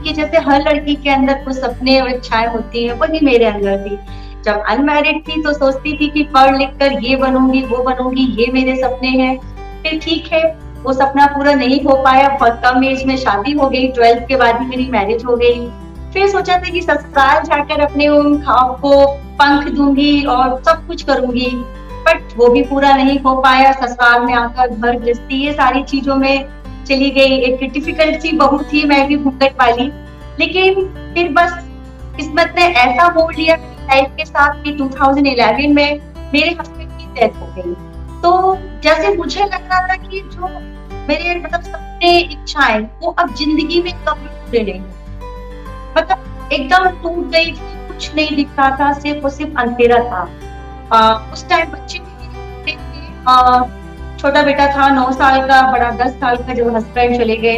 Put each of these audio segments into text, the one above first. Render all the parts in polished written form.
कि जैसे हर लड़की के अंदर कुछ सपने और इच्छाएं होती हैं, वही मेरे अंदर थी। जब अनमैरिड थी तो सोचती थी कि पढ़ लिख कर ये बनूंगी वो बनूंगी, ये मेरे सपने हैं। फिर ठीक है, वो सपना पूरा नहीं हो पाया, बहुत कम एज में शादी हो गई, 12th के बाद ही मेरी मैरिज हो गई। फिर सोचा था कि ससुराल जाकर अपने उन ख्वाब को पंख दूंगी और सब कुछ करूंगी, बट वो भी पूरा नहीं हो पाया। ससुराल में आकर घर गृहस्थी ये सारी चीजों में चली गई। एक डिफिकल्ट सी बहू थी मैं भी, घूंघट वाली। लेकिन फिर बस किस्मत ने ऐसा मोड़ लिया मेरी लाइफ के साथ कि 2011 में मेरे हस्बैंड की डेथ हो गई। तो जैसे मुझे लग रहा था कि जो मेरे मतलब सपने इच्छाएं वो अब जिंदगी में कभी पूरे नहीं होंगे। मतलब एकदम टूट गई थी, कुछ नहीं दिख रहा था, सिर्फ और सिर्फ अंधेरा था। उस टाइम बच्चे भी मेरे थे, छोटा बेटा था 9 साल का, बड़ा 10 साल का, जब हस्बैंड चले गए।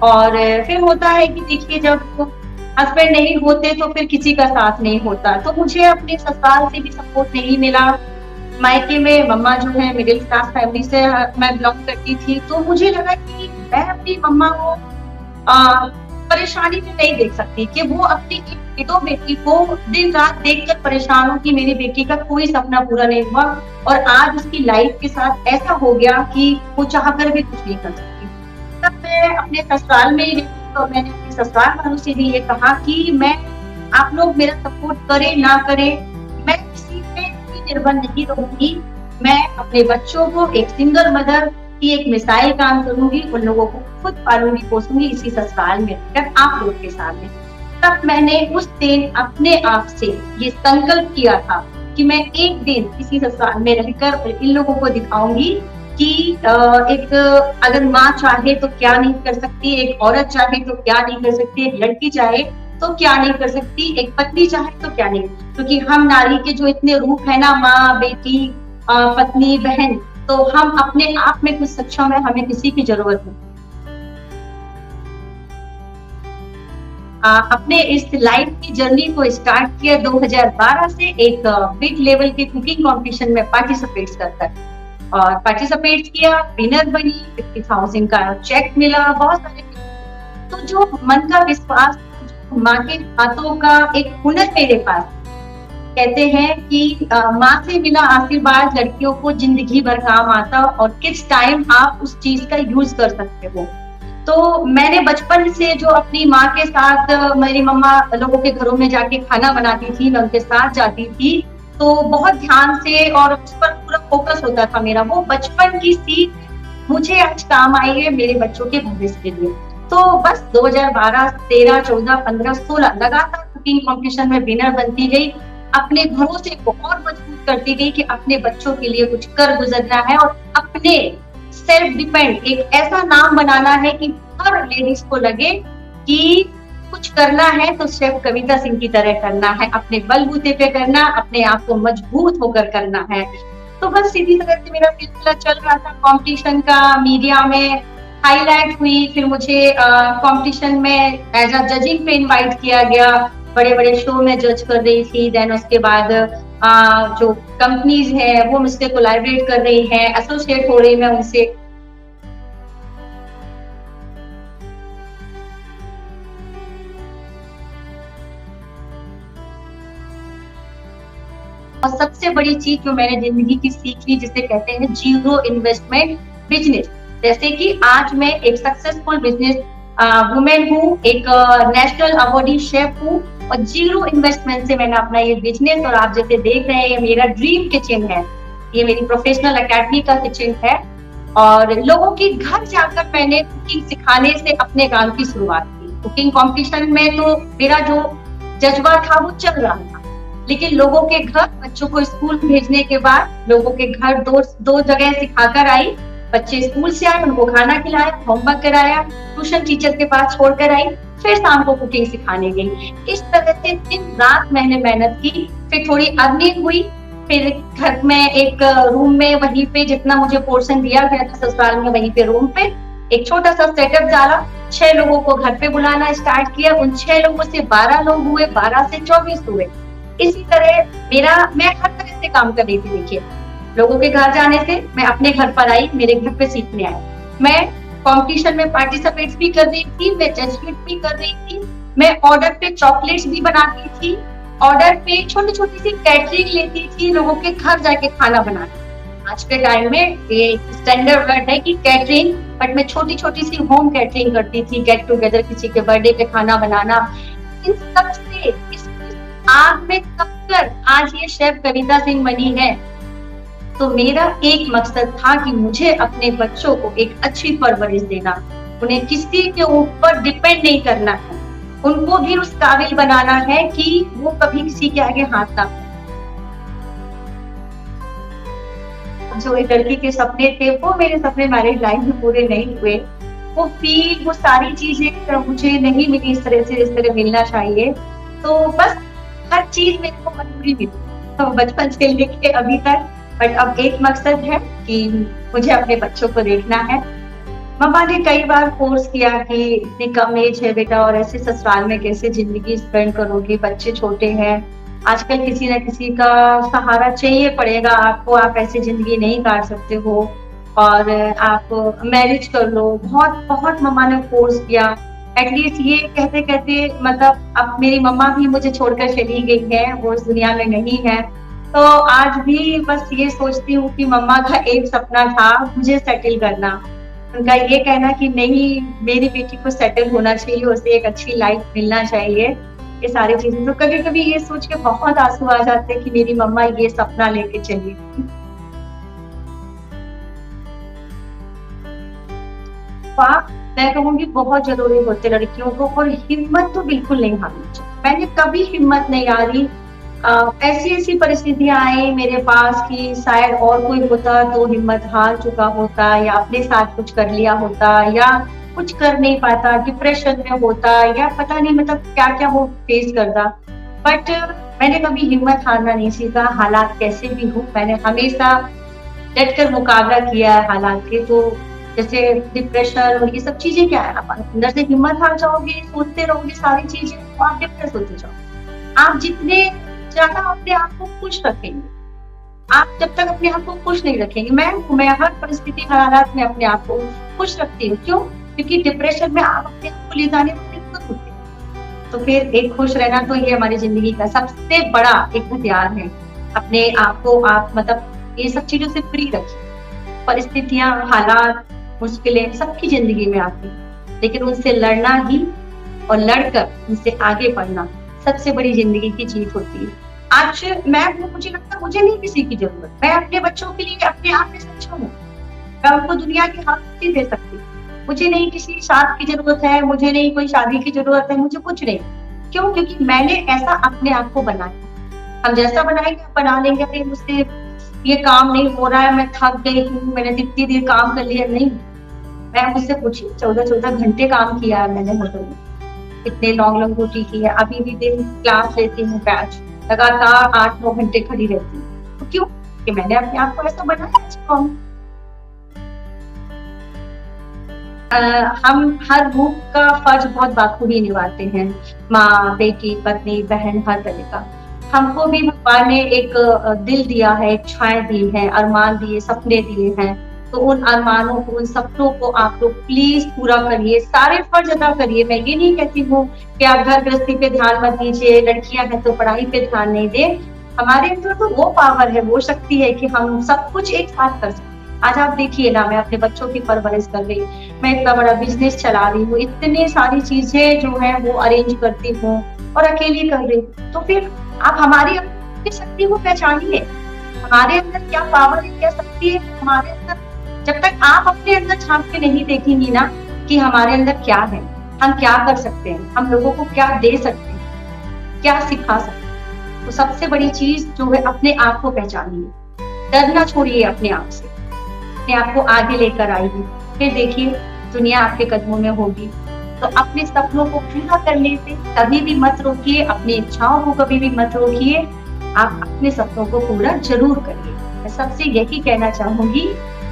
और फिर होता है कि देखिए जब हस्बैंड नहीं होते तो फिर किसी का साथ नहीं होता। तो मुझे अपने ससुराल से भी सपोर्ट नहीं मिला। मायके में मम्मा जो है मिडिल क्लास फैमिली से मैं बिलोंग करती थी, तो मुझे लगा कि मैं अपनी मम्मा को परेशानी में नहीं देख सकती कि वो अपनी एक बेटो बेटी को दिन रात देखकर परेशान हो कि मेरी बेटी का कोई सपना पूरा नहीं हुआ और आज उसकी लाइफ के साथ ऐसा हो गया कि वो चाहकर भी कुछ नहीं कर सकती। तब मैं अपने ससुराल में ही रहती, तो मैंने अपने ससुराल वालों से भी ये कहा कि मैं आप लोग मेरा सपोर्ट करें ना करें, मैं किसी पे भी निर्भर नहीं रहूंगी। मैं अपने बच्चों को एक सिंगल मदर की एक मिसाइल काम करूंगी, उन लोगों को खुद पालूंगी पोसूंगी इसी ससुराल में रहकर आप लोग के सामने। तब मैंने उस दिन अपने आप से ये संकल्प किया था कि मैं एक दिन इसी ससुराल में रहकर इन लोगों को दिखाऊंगी कि एक अगर माँ चाहे तो क्या नहीं कर सकती, एक औरत चाहे तो क्या नहीं कर सकती, एक लड़की चाहे तो क्या नहीं कर सकती, एक पत्नी चाहे तो क्या नहीं। क्योंकि हम नारी के जो इतने रूप है ना, माँ, बेटी, पत्नी, बहन, तो हम अपने आप में कुछ सक्षम है, हमें किसी की जरूरत नहीं। अपने इस लाइफ की जर्नी को स्टार्ट किया 2012 से एक बिग लेवल के कुकिंग कंपटीशन में पार्टिसिपेट कर और पार्टिसिपेट किया, विनर बनी, 50,000 का चेक मिला, बहुत सारे। तो जो मन का विश्वास, माँ के हाथों का एक हुनर मेरे पास, कहते हैं कि माँ से मिला आशीर्वाद लड़कियों को जिंदगी भर काम आता और किस टाइम आप उस चीज का यूज कर सकते हो। तो मैंने बचपन से जो अपनी माँ के साथ, मेरी मम्मा लोगों के घरों में जाके खाना बनाती थी, मैं उनके साथ जाती थी, तो बहुत ध्यान से और उस पर पूरा फोकस होता था मेरा। वो बचपन की सीख मुझे आज काम आई है मेरे बच्चों के भविष्य के लिए। तो बस 2012, 13, 14, 15, 16 लगातार कुकिंग कॉम्पिटिशन में विनर बनती गई, अपने घरों से बहुत मजबूत करती गई कि अपने बच्चों के लिए कुछ कर गुजरना है और अपने सेल्फ डिपेंड एक ऐसा नाम बनाना है कि हर लेडीज को लगे कि कुछ करना है तो शेफ कविता सिंह की तरह करना है, अपने बलबूते पे करना, अपने आप को मजबूत होकर करना है। तो बस इसी तरह से मेरा सिलसिला चल रहा था कंपटीशन का, मीडिया में हाईलाइट हुई। फिर मुझे कंपटीशन में एज अ जजिंग पे इनवाइट किया गया, बड़े बड़े शो में जज कर रही थी। देन उसके बाद जो कंपनीज है वो मुझसे कोलैबोरेट कर रही है, एसोसिएट हो रही मैं उनसे। और सबसे बड़ी चीज जो मैंने जिंदगी की सीख ली, जिसे कहते हैं जीरो इन्वेस्टमेंट बिजनेस। जैसे कि आज मैं एक सक्सेसफुल बिजनेस वुमेन हूँ, एक नेशनल अवार्डी शेफ हूँ और जीरो इन्वेस्टमेंट से मैंने अपना ये बिजनेस, और आप जैसे देख रहे हैं ये मेरा ड्रीम किचन है, ये मेरी प्रोफेशनल एकेडमी का किचन है। और लोगों के घर जाकर मैंने कुकिंग सिखाने से अपने काम की शुरुआत की। कुकिंग कंपटीशन में तो मेरा जो जज्बा था वो चल रहा था, लेकिन लोगों के घर, बच्चों को स्कूल भेजने के बाद लोगों के घर दो जगह सिखाकर आई। बच्चे स्कूल से आए, उनको खाना खिलाया, होमवर्क कराया, ट्यूशन टीचर के पास छोड़कर आई, फिर शाम को कुकिंग सिखाने गई। इस तरह से दिन रात मैंने मेहनत की। फिर थोड़ी अर्निंग हुई, फिर घर में एक रूम में वहीं पे जितना मुझे पोर्शन दिया गया था ससुराल में, वहीं पे रूम पे एक छोटा सा सेटअप डाला, 6 लोगों को घर पे बुलाना स्टार्ट किया। उन 6 लोगों से 12 लोग हुए, 12 से 24 हुए। इसी तरह मैं हर तरह से काम कर रही थी। देखिए, लोगों के घर जाने से मैं अपने घर पर आई, मेरे घर पे सीखने आई, मैं कंपटीशन में पार्टिसिपेट भी कर रही थी, मैं जजमेंट भी कर रही थी, मैं ऑर्डर पे चॉकलेट्स भी बनाती थी, ऑर्डर पे छोटी-छोटी सी कैटरिंग लेती थी, लोगों के घर जाके खाना बनाना। आज के टाइम में ये स्टैंडर्ड वर्ड है कि कैटरिंग, बट मैं छोटी-छोटी सी होम कैटरिंग करती थी, गेट टुगेदर किसी के बर्थडे पे खाना बनाना। इन सब से इस आग में तप कर आज ये शेफ कविता सिंह बनी है। तो मेरा एक मकसद था कि मुझे अपने बच्चों को एक अच्छी परवरिश देना, उन्हें किसी के ऊपर डिपेंड नहीं करना है, उनको भी उस काबिल बनाना है कि वो कभी किसी के आगे हाथ ना फैलाएं। जो एक लड़की के सपने थे वो मेरे सपने मैरिज लाइफ में पूरे नहीं हुए। वो फील, वो सारी चीजें मुझे नहीं मिली इस तरह से, जिस तरह मिलना चाहिए। तो बस हर चीज मेरे को मजबूरी मिली, तो बचपन से लेके अभी तक। बट अब एक मकसद है कि मुझे अपने बच्चों को देखना है। मम्मा ने कई बार फोर्स किया कि इतनी कम एज है बेटा और ऐसे ससुराल में कैसे जिंदगी स्पेंड करोगी, बच्चे छोटे हैं, आजकल किसी न किसी का सहारा चाहिए पड़ेगा आपको, आप ऐसे जिंदगी नहीं काट सकते हो और आप मैरिज कर लो। बहुत बहुत मम्मा ने फोर्स किया। एटलीस्ट ये कहते कहते मतलब अब मेरी मम्मा भी मुझे छोड़कर चली गई है, वो इस दुनिया में नहीं है। तो आज भी बस ये सोचती हूँ कि मम्मा का एक सपना था मुझे सेटल करना। उनका ये कहना कि नहीं, मेरी बेटी को सेटल होना चाहिए, उसे एक अच्छी लाइफ मिलना चाहिए, ये सारी चीजें। तो कभी कभी ये सोच के बहुत आंसू आ जाते हैं कि मेरी मम्मा ये सपना लेके चली। पाप मैं कहूँगी बहुत जरूरी होते लड़कियों को, और हिम्मत तो बिल्कुल नहीं हारनी चाहिए। मैंने कभी हिम्मत नहीं हारी। ऐसी ऐसी परिस्थितियां आई मेरे पास कि शायद और कोई होता तो हिम्मत हार चुका होता, या अपने साथ कुछ कर लिया होता, या कुछ कर नहीं पाता, डिप्रेशन में होता, या पता नहीं मतलब क्या क्या वो फेस करता। बट मैंने कभी हिम्मत हारना नहीं सीखा। हालात कैसे भी हो, मैंने हमेशा डट कर मुकाबला किया है हालात के। तो जैसे डिप्रेशन और ये सब चीजें क्या है, आप अंदर से हिम्मत हार जाओगे, सोचते रहोगे सारी चीजें, तो आप डिप्रेस होते जाओगे। आप जितने ज्यादा अपने आप को खुश रखेंगे, आप जब तक अपने आप को खुश नहीं रखेंगे, मैं हर परिस्थिति हर हालात में अपने आप को खुश रखती हूँ। क्यों? क्योंकि डिप्रेशन में आप अपने आप को ले जाने में खुद होते हैं। तो फिर एक खुश रहना तो ये हमारी जिंदगी का सबसे बड़ा एक हथियार है। अपने आप को आप मतलब ये सब चीजों से फ्री रखिए। परिस्थितियां, हालात, मुश्किलें सबकी जिंदगी में आती हैं, लेकिन उनसे लड़ना ही और लड़कर उनसे आगे बढ़ना सबसे बड़ी जिंदगी की जीत होती है। आज मुझे लगता है मुझे नहीं किसी की जरूरत, मैं अपने बच्चों के लिए अपने आप में सक्षम हूँ। मैं उनको दुनिया की हर चीज दे सकती हूँ। मुझे नहीं किसी साथ की जरूरत है, मुझे नहीं कोई शादी की जरूरत है, मुझे कुछ नहीं। क्यों? क्योंकि मैंने ऐसा अपने आप को बनाया। हम जैसा बनाएंगे बना लेंगे। अरे मुझसे ये काम नहीं हो रहा है, मैं थक गई हूँ, मैंने इतनी देर काम कर लिया, नहीं। मैं मुझसे पूछी 14-14 घंटे काम किया है मैंने होटल में, इतने लॉन्ग ड्यूटी की है। अभी भी दिन क्लास लेती हूँ, बैच लगातार 8-9 घंटे खड़ी रहती हूँ। तो क्यों? कि मैंने अपने आप को ऐसा बनाया अच्छा हूँ। हम हर रूप का फर्ज बहुत बाखूबी निभाते हैं, माँ, बेटी, पत्नी, बहन, हर तरह का। हमको भी भगवान ने एक दिल दिया है, इच्छाएं दी हैं, अरमान दिए, सपने दिए हैं। तो उन अरमानों को, उन सपनों को आप लोग प्लीज पूरा करिए, सारे फर्ज अदा करिए। मैं ये नहीं कहती हूँ कि आप घर गृहस्थी पे ध्यान मत दीजिए, लड़कियां हैं तो पढ़ाई पे ध्यान नहीं दे। हमारे अंदर तो वो पावर है, वो शक्ति है कि हम सब कुछ एक साथ कर सकते। आज आप देखिए ना, मैं अपने बच्चों की परवरिश कर रही, मैं इतना बड़ा बिजनेस चला रही हूँ, इतनी सारी चीजें जो है वो अरेंज करती हूँ और अकेली कर रही हूँ। तो फिर आप हमारी अपनी शक्ति को पहचानिए, हमारे अंदर क्या पावर है, क्या शक्ति है हमारे अंदर। जब तक आप अपने अंदर झांक के नहीं देखेंगी ना कि हमारे अंदर क्या है, हम क्या कर सकते हैं, हम लोगों को क्या दे सकते हैं, क्या सिखा सकते हैं, तो सबसे बड़ी चीज जो है अपने आप को पहचानिए। डरना छोड़िए अपने आप से, अपने आप को आगे लेकर आइए, फिर देखिए दुनिया आपके कदमों में होगी। तो अपने सपनों को पूरा करने से कभी भी मत रोकिए, अपनी इच्छाओं को कभी भी मत रोकिए, आप अपने सपनों को पूरा जरूर करिए। मैं सबसे यही कहना चाहूंगी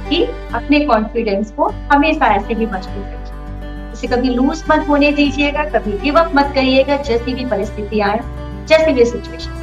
कि अपने कॉन्फिडेंस को हमेशा ऐसे भी मजबूत रखिए, इसे कभी लूज मत होने दीजिएगा, कभी गिव अप मत करिएगा, जैसी भी परिस्थिति आए, जैसी भी सिचुएशन।